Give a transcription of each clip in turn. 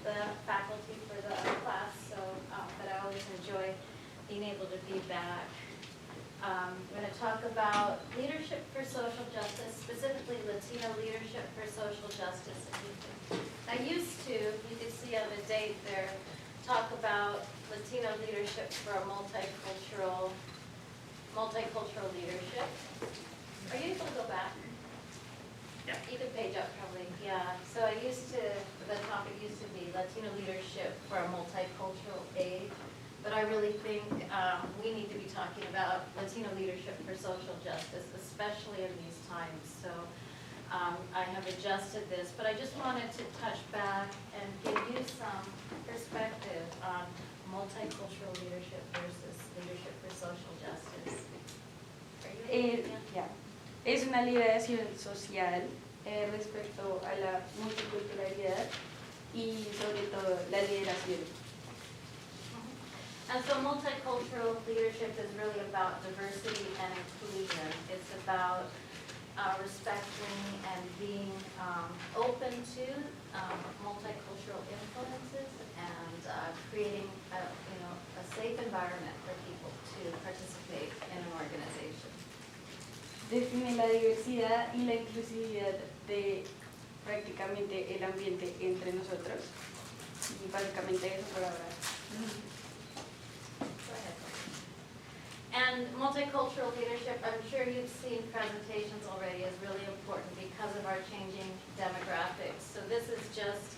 the faculty for the class, so but I always enjoy being able to be back. I'm going to talk about leadership for social justice, specifically Latino leadership for social justice. I used to, you can see on the date there, talk about Latino leadership for a multicultural leadership. Are you able to go back? Yeah. You can page up probably, yeah. So the topic used to be Latino leadership for a multicultural age. But I really think we need to be talking about Latino leadership for social justice, especially in these times. So I have adjusted this, but I just wanted to touch back and give you some perspective on multicultural leadership versus leadership for social justice. Es una liberación social respecto a la multiculturalidad y sobre todo la lideración. And so multicultural leadership is really about diversity and inclusion. It's about respecting and being open to multicultural influences and creating a safe environment for people to participate in an organization. Define la diversidad y la inclusividad de prácticamente el ambiente entre nosotros. Y básicamente eso por ahora. And multicultural leadership, I'm sure you've seen presentations already, is really important because of our changing demographics. So this is just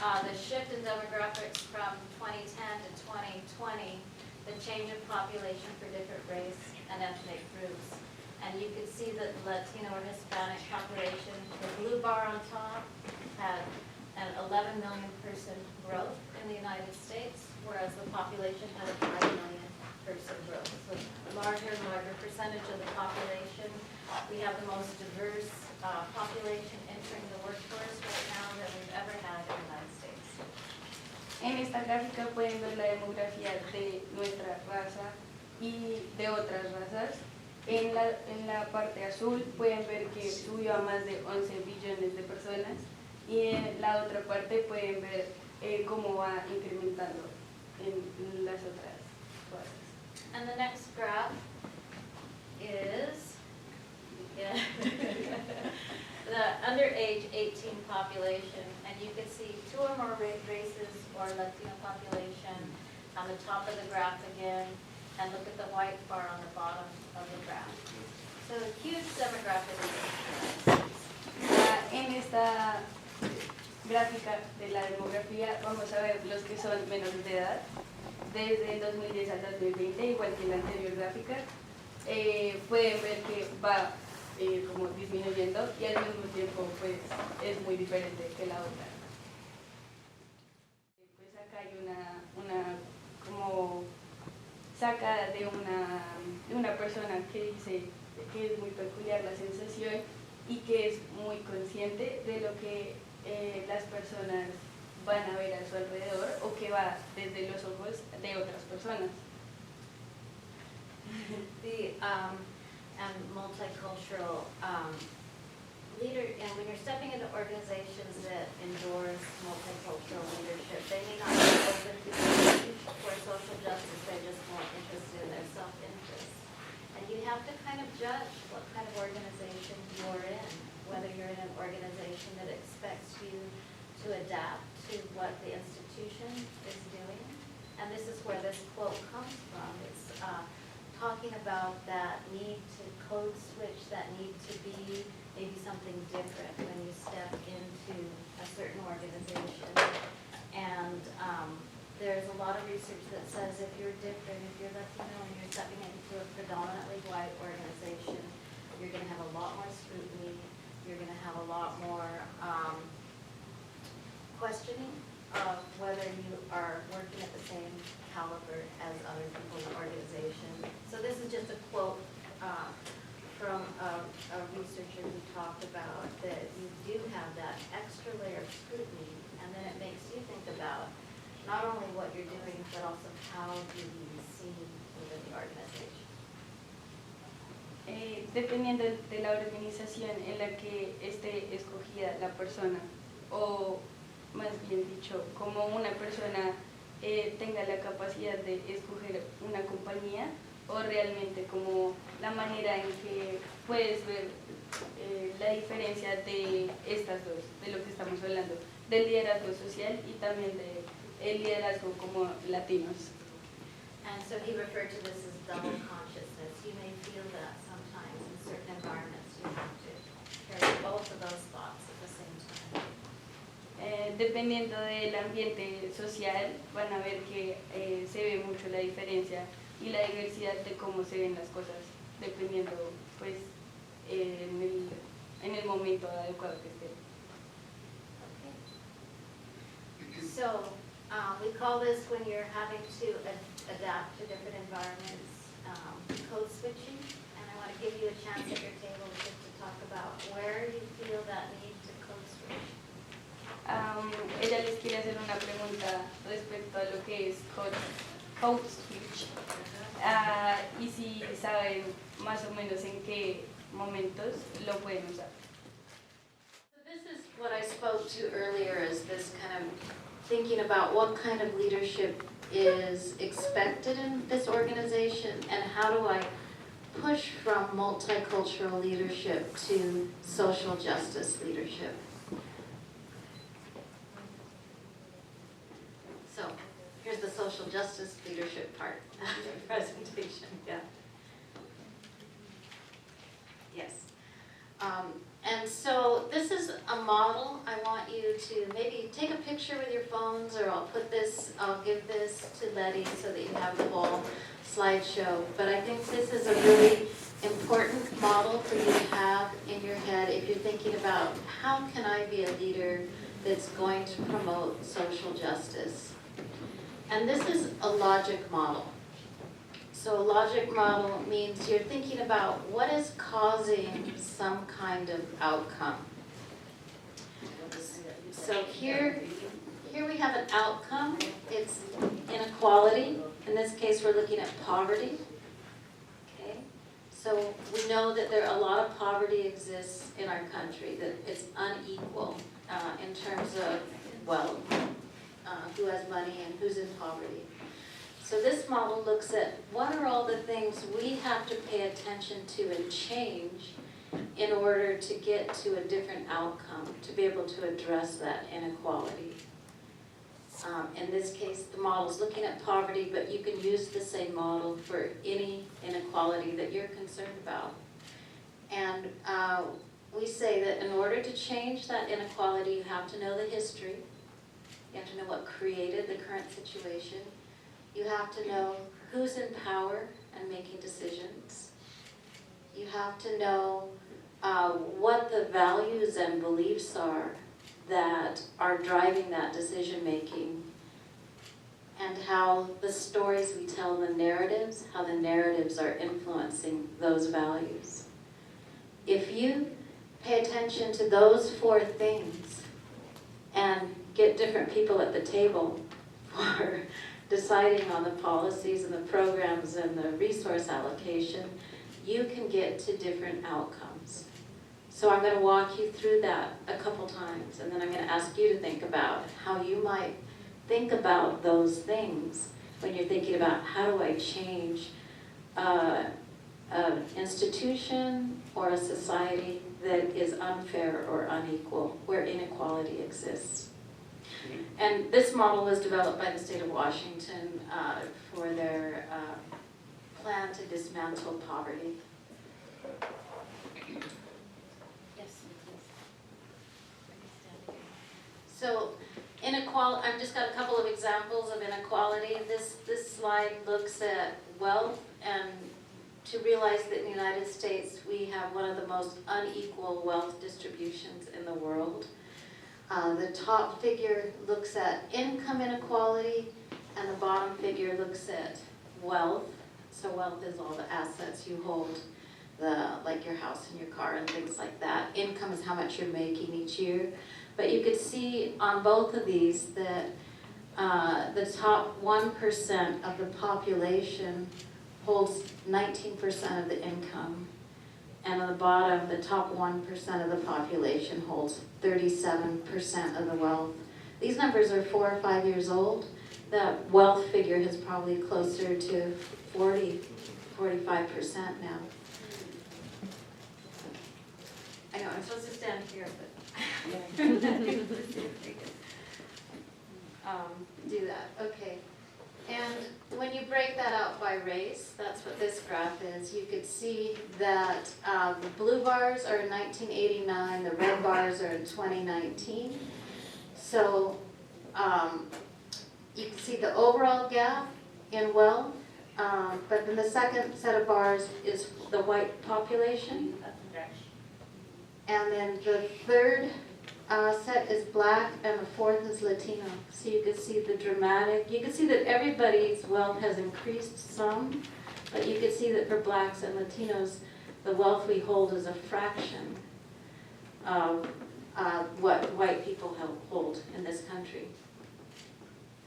the shift in demographics from 2010 to 2020, the change in population for different race and ethnic groups. And you can see that the Latino or Hispanic population, the blue bar on top, had an 11 million person growth in the United States, whereas the population had a 5 million person growth. So larger and larger percentage of the population. We have the most diverse population entering the workforce right now that we've ever had in the United States. En esta gráfica pueden ver la demografía de nuestra raza y de otras razas. En la parte azul pueden ver que subió a más de 11 billones de personas y en la otra parte pueden ver cómo va incrementando en las otras razas. And the next graph is the underage 18 population, and you can see 2 or more races or Latino population on the top of the graph again, and look at the white bar on the bottom of the graph. So huge demographic differences. En esta gráfica de la demografía vamos a ver los que son menores de edad desde el 2010 al 2020, igual que en la anterior gráfica. Pueden ver que va como disminuyendo y al mismo tiempo pues es muy diferente que la otra. Pues acá hay una como saca de una persona que dice que es muy peculiar la sensación y que es muy consciente de lo que las personas van a ver a su alrededor o que va desde los ojos de otras personas. And multicultural leader, and when you're stepping into organizations that endorse multicultural leadership, they may not be open to change for social justice, they're just more interested in their self-interest. And you have to kind of judge what kind of organization you're in, whether you're in an organization that expects you to adapt to what the institution is doing. And this is where this quote comes from. It's talking about that need to code switch, that need to be maybe something different when you step into a certain organization. And there's a lot of research that says if you're different, if you're Latino and you're stepping into a predominantly white organization, you're going to have a lot more scrutiny, you're going to have a lot more questioning of whether you are working at the same caliber as other people in the organization. So this is just a quote from a researcher who talked about that you do have that extra layer of scrutiny, and then it makes you think about not only what you're doing, but also how you be seen within the organization. Dependiendo de la organización en la que esté escogida la persona o más bien dicho, cómo una persona tenga la capacidad de escoger una compañía, o realmente como la manera en que puedes ver la diferencia de estas dos, de lo que estamos hablando, del liderazgo social y también del liderazgo como latinos. And so he referred to this as double consciousness. You may feel that sometimes in certain environments you have to carry both of those thoughts at the same time. Dependiendo del ambiente social, van a ver que se ve mucho la diferencia y la diversidad de cómo se ven las cosas, dependiendo pues en el momento adecuado que esté. Okay. So we call this, when you're having to adapt to different environments, code switching. And I want to give you a chance at your table just to talk about where you feel that need to code switch. Ella les quiere hacer una pregunta respecto a lo que es code switch, y si saben más o menos en qué momentos lo pueden usar. So this is what I spoke to earlier, is this kind of thinking about what kind of leadership is expected in this organization, and how do I push from multicultural leadership to social justice leadership. So here's the social justice leadership part of the presentation. Yeah. Yes. And so this is a model. I want you to maybe take a picture with your phones, or I'll give this to Letty so that you have the whole slideshow. But I think this is a really important model for you to have in your head if you're thinking about how can I be a leader that's going to promote social justice. And this is a logic model. So a logic model means you're thinking about what is causing some kind of outcome. So here we have an outcome. It's inequality. In this case, we're looking at poverty. Okay? So we know that a lot of poverty exists in our country, that it's unequal in terms of wealth, who has money and who's in poverty. So this model looks at what are all the things we have to pay attention to and change in order to get to a different outcome, to be able to address that inequality. In this case, the model is looking at poverty, but you can use the same model for any inequality that you're concerned about. And we say that in order to change that inequality, you have to know the history. You have to know what created the current situation. You have to know who's in power and making decisions. You have to know what the values and beliefs are that are driving that decision making, and how the stories we tell, the narratives, how the narratives are influencing those values. If you pay attention to those four things and get different people at the table for deciding on the policies and the programs and the resource allocation, you can get to different outcomes. So I'm going to walk you through that a couple times, and then I'm going to ask you to think about how you might think about those things when you're thinking about how do I change an institution or a society that is unfair or unequal, where inequality exists. And this model was developed by the state of Washington for their plan to dismantle poverty. Yes. So inequality, I've just got a couple of examples of inequality. This slide looks at wealth, and to realize that in the United States we have one of the most unequal wealth distributions in the world. The top figure looks at income inequality, and the bottom figure looks at wealth. So wealth is all the assets you hold, like your house and your car and things like that. Income is how much you're making each year. But you could see on both of these that the top 1% of the population holds 19% of the income. And on the bottom, the top 1% of the population holds 37% of the wealth. these numbers are 4 or 5 years old. The wealth figure is probably closer to 40, 45% now. I know, I'm supposed to stand here, but do that, okay. And when you break that out by race, that's what this graph is. You could see that the blue bars are in 1989, the red bars are in 2019. So you can see the overall gap in wealth, but then the second set of bars is the white population. And then the third set is black, and the fourth is Latino. So you can see the dramatic, you can see that everybody's wealth has increased some, but you can see that for blacks and Latinos, the wealth we hold is a fraction of what white people hold in this country.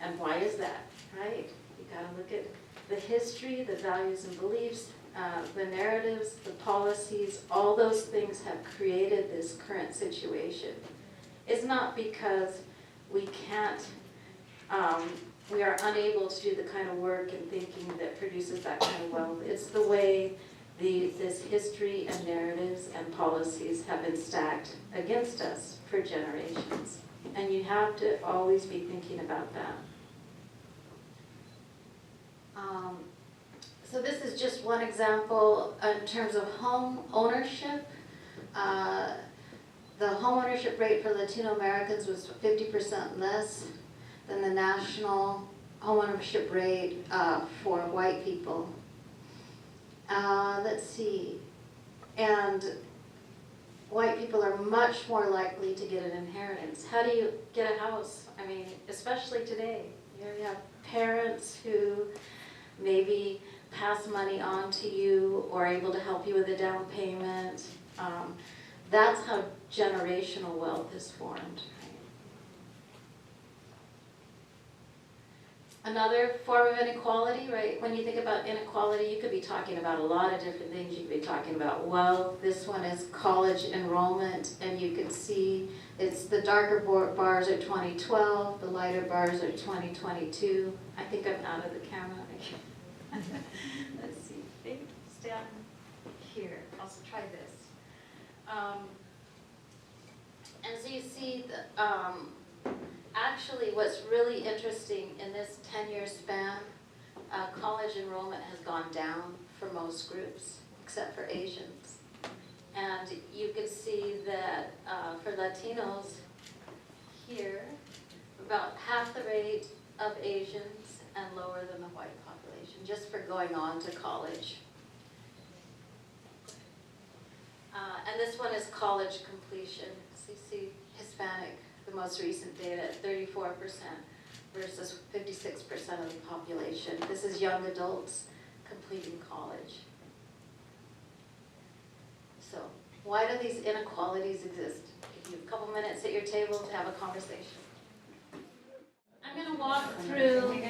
And why is that, right? You gotta look at the history, the values and beliefs, the narratives, the policies, all those things have created this current situation. It's not because we can't, we are unable to do the kind of work and thinking that produces that kind of wealth. It's the way this history and narratives and policies have been stacked against us for generations. And you have to always be thinking about that. So this is just one example in terms of home ownership. The home ownership rate for Latino Americans was 50% less than the national home ownership rate for white people. Let's see. And white people are much more likely to get an inheritance. How do you get a house? I mean, especially today. You have parents who maybe pass money on to you or able to help you with a down payment. That's how generational wealth is formed. Another form of inequality, right? When you think about inequality, you could be talking about a lot of different things. You could be talking about wealth. This one is college enrollment, and you can see it's the darker bars are 2012, the lighter bars are 2022. I think I'm out of the camera. Let's see, maybe stand here. I'll try this. And so you see, actually what's really interesting in this 10-year span, college enrollment has gone down for most groups, except for Asians. And you can see that for Latinos here, about half the rate of Asians and lower than the white population, just for going on to college. And this one is college completion. So you see Hispanic, the most recent data, at 34% versus 56% of the population. This is young adults completing college. So why do these inequalities exist? Give you a couple minutes at your table to have a conversation. I'm going to walk through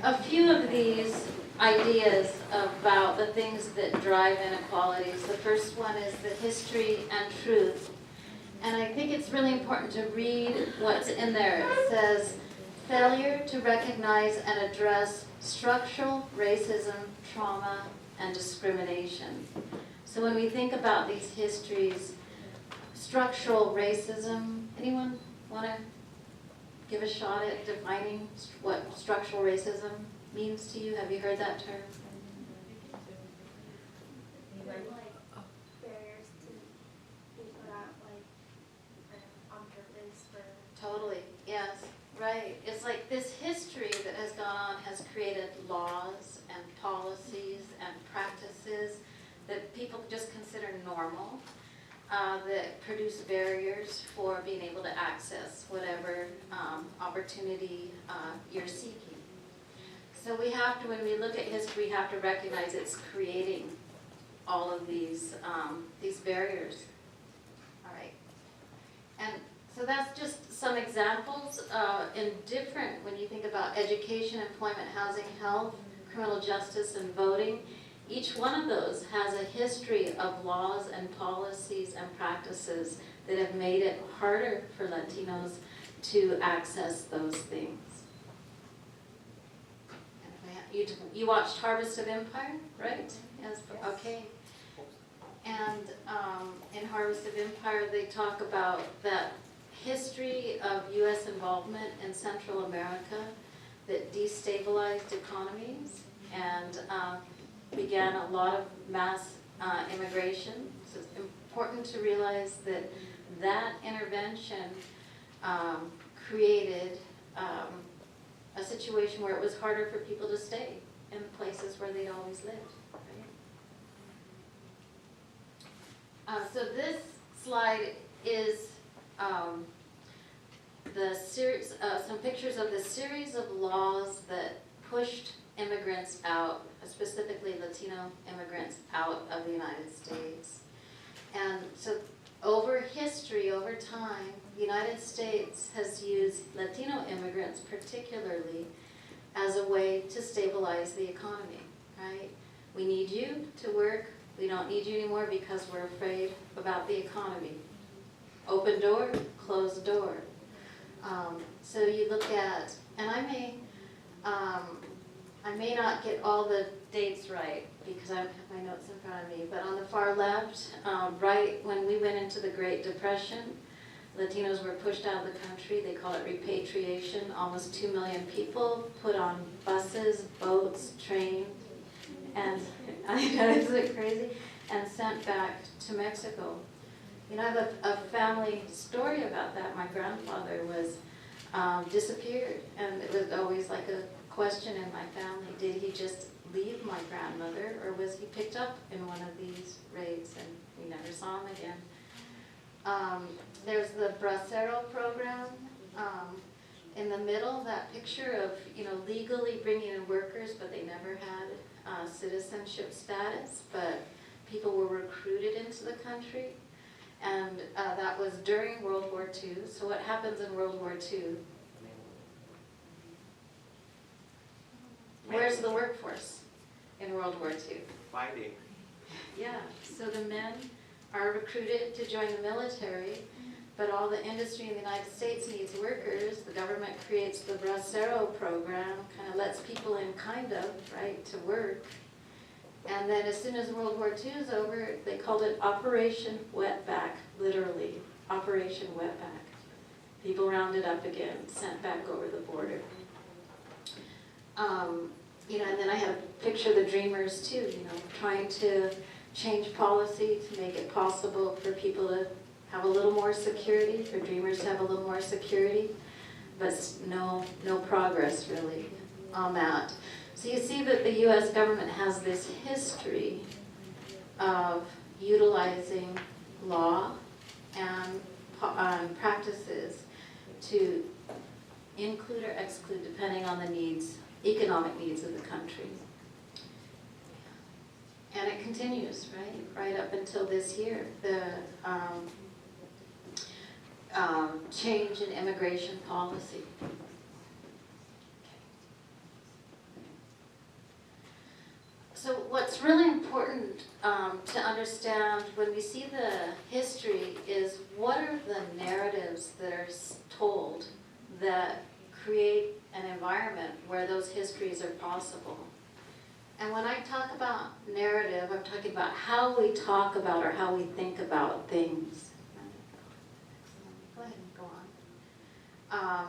a few of these ideas about the things that drive inequalities. The first one is the history and truth. And I think it's really important to read what's in there. It says, failure to recognize and address structural racism, trauma, and discrimination. So when we think about these histories, structural racism, anyone want to give a shot at defining what structural racism means to you? Have you heard that term? Barriers to be put out, on purpose for... Totally, yes, right. It's like this history that has gone on has created laws and policies and practices that people just consider normal, that produce barriers for being able to access whatever opportunity you're seeking. So we have to, when we look at history, we have to recognize it's creating all of these barriers. All right. And so that's just some examples in different, when you think about education, employment, housing, health, criminal justice, and voting, each one of those has a history of laws and policies and practices that have made it harder for Latinos to access those things. You watched Harvest of Empire, right? Yes. Okay. And in Harvest of Empire, they talk about that history of U.S. involvement in Central America that destabilized economies and began a lot of mass immigration. So it's important to realize that that intervention created a situation where it was harder for people to stay in places where they'd always lived. Right? So this slide is the series, some pictures of the series of laws that pushed immigrants out, specifically Latino immigrants, out of the United States. And so over history, over time, the United States has used Latino immigrants particularly as a way to stabilize the economy, right? We need you to work. We don't need you anymore because we're afraid about the economy. Open door, closed door. So you look at, and I may not get all the dates right because I don't have my notes in front of me, but on the far left, right when we went into the Great Depression, Latinos were pushed out of the country. They call it repatriation. Almost 2 million people put on buses, boats, trains, and I know, isn't it crazy? And sent back to Mexico. You know, I have a family story about that. My grandfather was disappeared, and it was always like a question in my family. Did he just leave my grandmother, or was he picked up in one of these raids, and we never saw him again? There's the Bracero program. In the middle, that picture of, you know, legally bringing in workers, but they never had citizenship status, but people were recruited into the country. And that was during World War II. So what happens in World War II? Where's the workforce in World War II? Fighting. Yeah, so the men are recruited to join the military, but all the industry in the United States needs workers. The government creates the Bracero program, kind of lets people in kind of, right, to work. And then as soon as World War II is over, they called it Operation Wetback, literally, Operation Wetback. People rounded up again, sent back over the border. You know, and then I have a picture of the Dreamers too, you know, trying to change policy to make it possible for people to have a little more security, for Dreamers to have a little more security, but no progress really on that. So you see that the U.S. government has this history of utilizing law and practices to include or exclude depending on the needs, economic needs of the country. And it continues, right up until this year, the change in immigration policy. So what's really important to understand when we see the history is what are the narratives that are told that create an environment where those histories are possible. And when I talk about narrative, I'm talking about how we talk about or how we think about things. Go ahead and go on.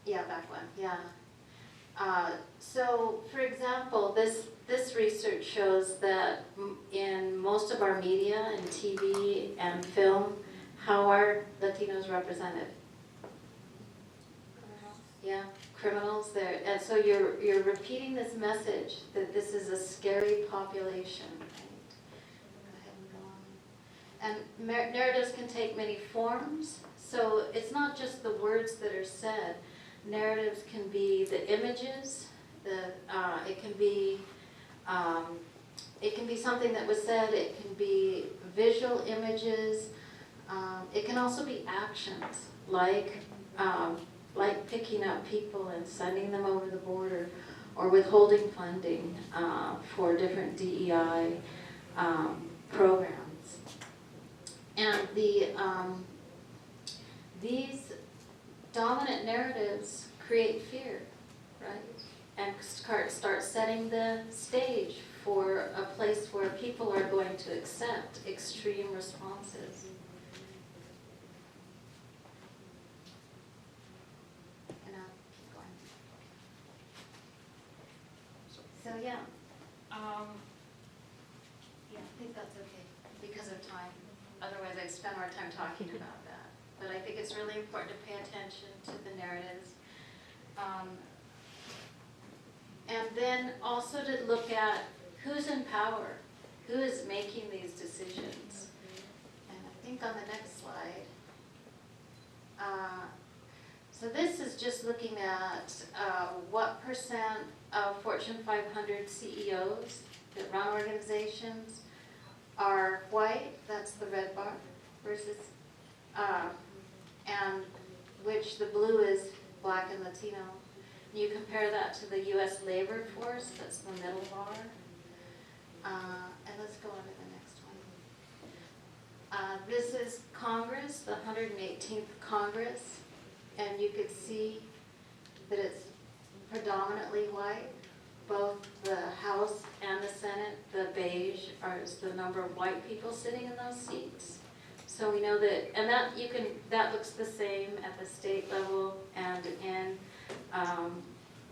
Yeah, back one, yeah. So, for example, this research shows that in most of our media and TV and film, how are Latinos represented? Yeah, criminals there. And so you're repeating this message that this is a scary population. Right? Go ahead and go on. And narratives can take many forms. So it's not just the words that are said. Narratives can be the images. It can be something that was said. It can be visual images. It can also be actions like picking up people and sending them over the border, or withholding funding for different DEI programs. And these dominant narratives create fear, right? And start setting the stage for a place where people are going to accept extreme responses. And I'll keep going. So yeah, yeah, I think that's okay because of time. Otherwise, I'd spend more time talking about that. But I think it's really important to pay attention to the narratives. And then also to look at who's in power, who is making these decisions. And I think on the next slide, so this is just looking at what percent of Fortune 500 CEOs that run organizations are white, that's the red bar, versus, and which the blue is Black and Latino. You compare that to the US labor force, that's the middle bar. And let's go on to the next one. This is Congress, the 118th Congress, and you could see that it's predominantly white. Both the House and the Senate, the beige is the number of white people sitting in those seats. So we know that, and that looks the same at the state level and in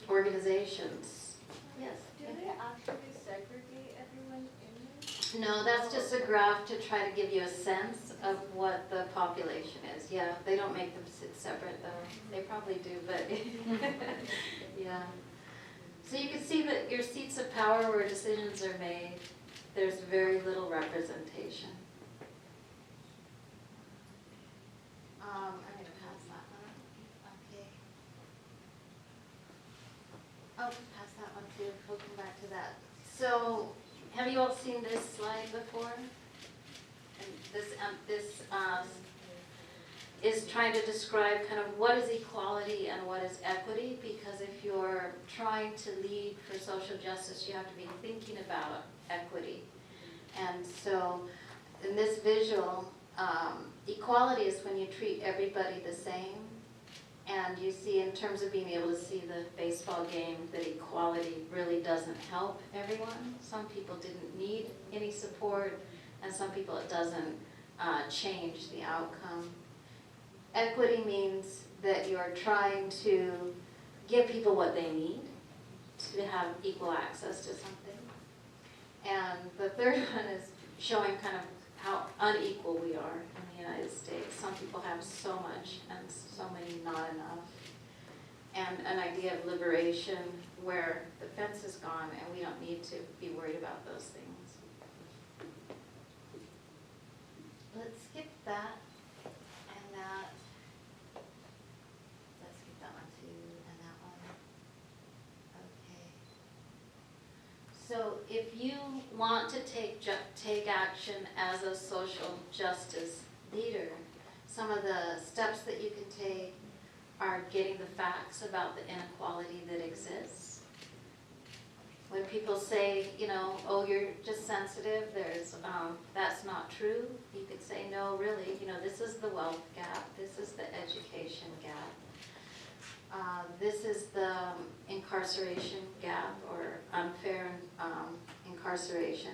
organizations. Yes? Do they actually segregate everyone in there? No, that's just a graph to try to give you a sense of what the population is. Yeah, they don't make them sit separate though. They probably do, but yeah. So you can see that your seats of power where decisions are made, there's very little representation. I'm going to pass that one. Okay. Oh, pass that one too. We'll come back to that. So, have you all seen this slide before? And this is trying to describe kind of what is equality and what is equity, because if you're trying to lead for social justice, you have to be thinking about equity. And so, in this visual, equality is when you treat everybody the same. And you see, in terms of being able to see the baseball game, that equality really doesn't help everyone. Some people didn't need any support, and some people it doesn't change the outcome. Equity means that you're trying to give people what they need to have equal access to something. And the third one is showing kind of how unequal we are in the United States. Some people have so much and so many not enough. And an idea of liberation where the fence is gone and we don't need to be worried about those things. Let's skip that and that. Let's skip that one too and that one. Okay. So if you want to take action as a social justice leader, some of the steps that you can take are getting the facts about the inequality that exists. When people say, you know, oh, you're just sensitive, that's not true. You could say, no, really, you know, this is the wealth gap, this is the education gap. This is the incarceration gap or unfair incarceration.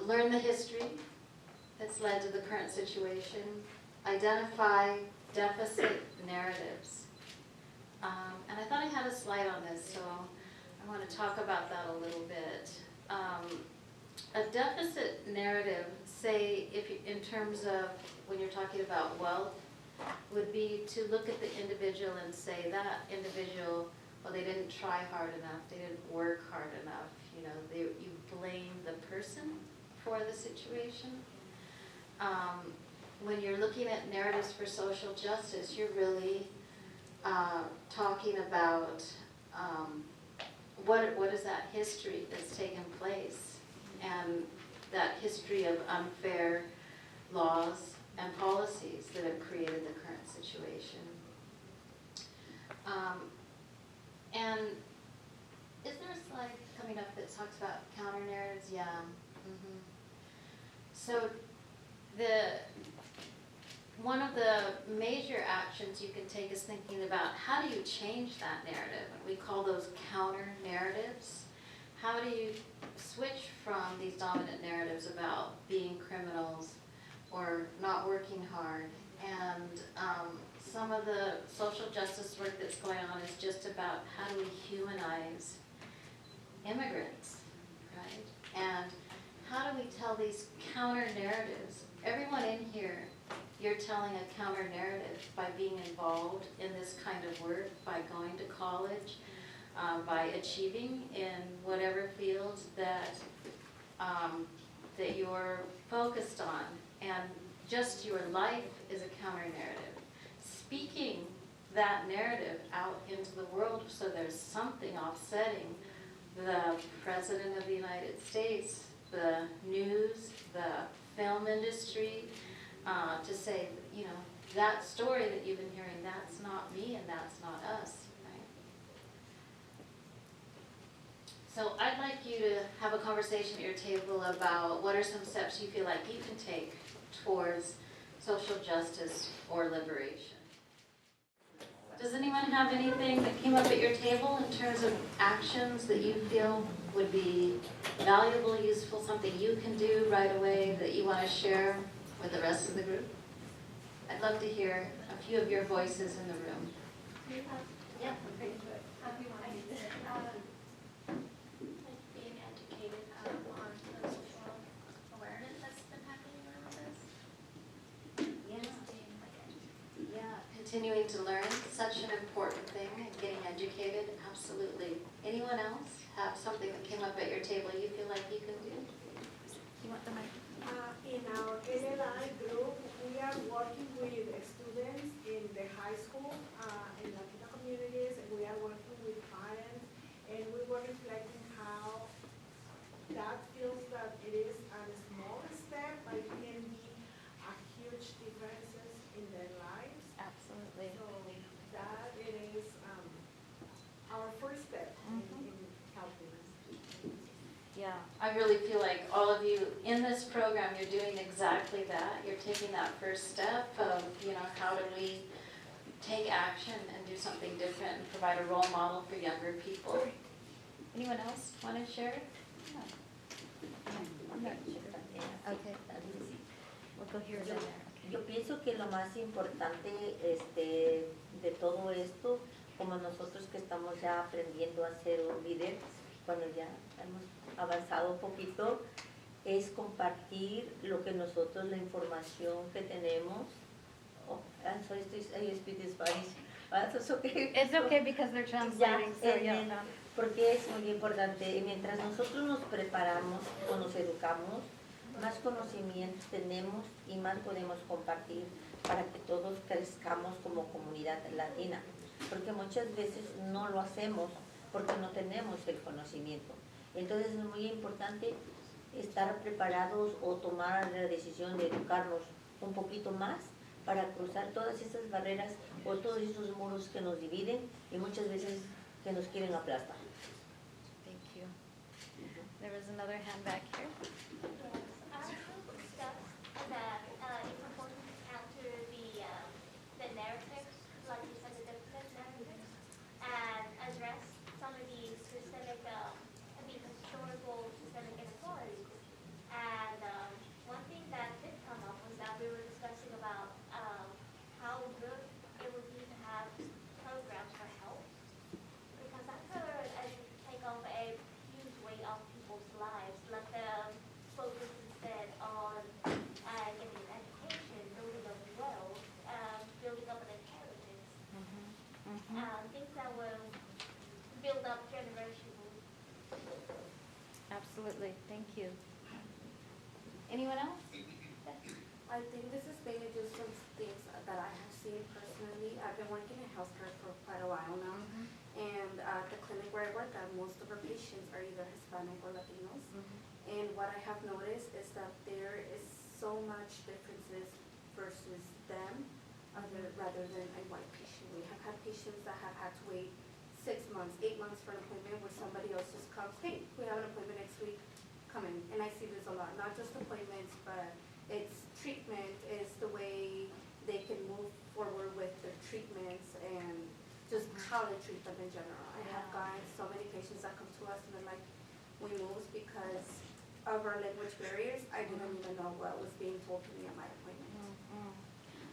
Learn the history that's led to the current situation. Identify deficit narratives. And I thought I had a slide on this, so I want to talk about that a little bit. A deficit narrative, say, in terms of when you're talking about wealth, would be to look at the individual and say that individual, well, they didn't try hard enough, they didn't work hard enough. You know, you blame the person for the situation. When you're looking at narratives for social justice, you're really talking about what is that history that's taken place, and that history of unfair laws and policies that have created the current situation. And is there a slide coming up that talks about counter narratives? Yeah. Mm-hmm. So one of the major actions you can take is thinking about how do you change that narrative? And we call those counter narratives. How do you switch from these dominant narratives about being criminals or not working hard? And some of the social justice work that's going on is just about how do we humanize immigrants, right? And how do we tell these counter narratives? Everyone in here, you're telling a counter narrative by being involved in this kind of work, by going to college, by achieving in whatever fields that that you're focused on. And just your life is a counter narrative. Speaking that narrative out into the world so there's something offsetting the President of the United States, the news, the film industry, to say, you know, that story that you've been hearing, that's not me and that's not us, right? So I'd like you to have a conversation at your table about what are some steps you feel like you can take towards social justice or liberation. Does anyone have anything that came up at your table in terms of actions that you feel would be valuable, useful, something you can do right away that you want to share with the rest of the group? I'd love to hear a few of your voices in the room. Yeah, great. Being educated on the social awareness that's been happening around us. Yeah, continuing to learn, such an important thing, and getting educated, absolutely. Anyone else have something that came up at your table you feel like you can do? You want the mic? In our LLI group, we are working with students in the high school, in Latino communities, and we are working with parents, and we were reflecting how that feels that it is a small step, but it can be a huge differences in their lives. Absolutely. So that it is our first step in helping us. Yeah, I really feel like all of you in this program, you're doing exactly that. You're taking that first step of, you know, how do we take action and do something different and provide a role model for younger people. Anyone else want to share? Yeah. I'm not sure. Okay. We'll go here and then there. Yo pienso que lo más importante de todo esto, como nosotros que estamos ya aprendiendo a ser un líder, cuando ya hemos avanzado un poquito, es compartir lo que nosotros, la información que tenemos. Oh, I'm sorry, I speak Spanish. That's okay. It's okay because they're translating, so yeah. Porque es muy importante. Mientras nosotros nos preparamos o nos educamos, más conocimientos tenemos y más podemos compartir para que todos crezcamos como comunidad latina. Porque muchas veces no lo hacemos porque no tenemos el conocimiento. Entonces es muy importante estar preparados o tomar la decisión de educarnos un poquito más para cruzar todas esas barreras o todos esos muros que nos dividen y muchas veces que nos quieren aplastar. Thank you. There was another hand back here. I discussed that it's important to counter the narratives, like you said, the different narratives, and address some of the systemic, historical systemic inequalities. And one thing that did come up was that we were discussing about how good it would be to have programs for help, because that could take off a huge weight off people's lives, let them focus instead on getting an education, building up wealth, building up an inheritance, things that will build up generationally. Absolutely, thank you. Anyone else? I think this is mainly just some things that I have seen personally. I've been working in healthcare for quite a while now. And at the clinic where I work at, most of our patients are either Hispanic or Latinos. And what I have noticed is that there is so much differences versus them rather than a white patient. We have had patients that have had to wait 6 months, 8 months for an appointment where somebody else just comes, hey, we have an appointment next week, come in. And I see this a lot, not just appointments, but it's treatment, it's the way they how to treat them in general. I have gotten so many patients that come to us and they're like, we moved because of our language barriers. I didn't even know what was being told to me at my appointment.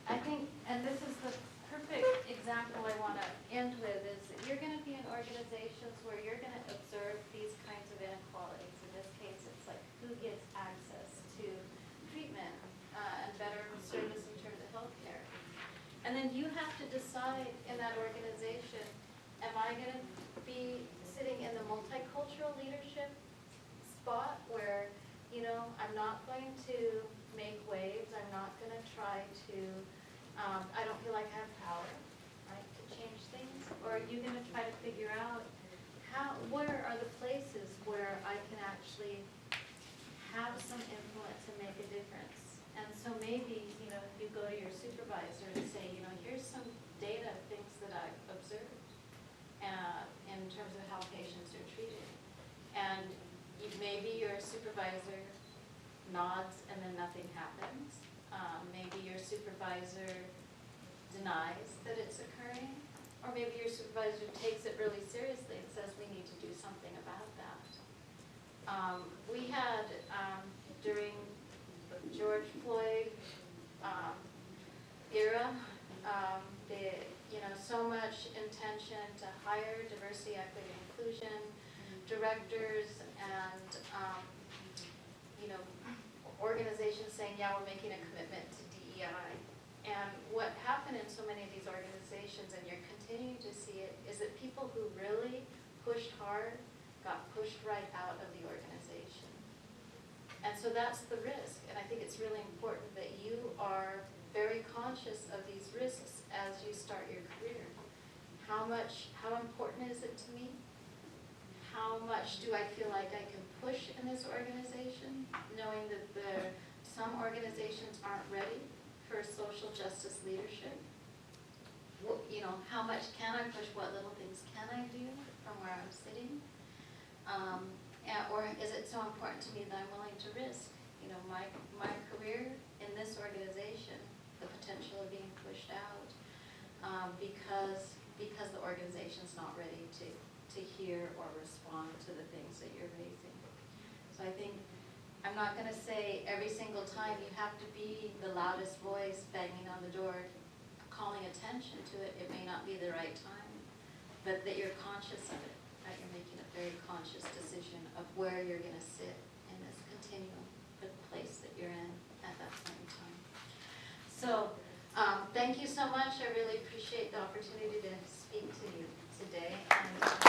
I think, and this is the perfect example I want to end with, is that you're going to be in organizations where you're going to observe these kinds of inequalities. In this case, it's like who gets access to treatment and better service in terms of healthcare. And then you have to decide in that organization, am I going to be sitting in the multicultural leadership spot where, you know, I'm not going to make waves, I'm not going to try to, I don't feel like I have power, right, to change things? Or are you going to try to figure out where are the places where I can actually have some influence and make a difference? And so maybe, you know, if you go to your supervisor and say, you know, here's some data, things that I've observed in terms of how patients are treated. And maybe your supervisor nods and then nothing happens. Maybe your supervisor denies that it's occurring. Or maybe your supervisor takes it really seriously and says we need to do something about that. We had, during the George Floyd era, so much intention to hire diversity, equity, inclusion directors and, organizations saying, yeah, we're making a commitment to DEI. And what happened in so many of these organizations, and you're continuing to see it, is that people who really pushed hard got pushed right out of the organization. And so that's the risk. And I think it's really important that you are very conscious of these risks as you start your career. How important is it to me? How much do I feel like I can push in this organization, knowing that some organizations aren't ready for social justice leadership? How much can I push? What little things can I do from where I'm sitting? Or is it so important to me that I'm willing to risk, my career in this organization, the potential of being pushed out because the organization's not ready to hear or respond to the things that you're raising. So I think I'm not going to say every single time you have to be the loudest voice banging on the door, calling attention to it. It may not be the right time, but that you're conscious of it, that you're making a very conscious decision of where you're going to sit in this continuum, the place that you're in at that point in time. So thank you so much. I really appreciate the opportunity to speak to you today. And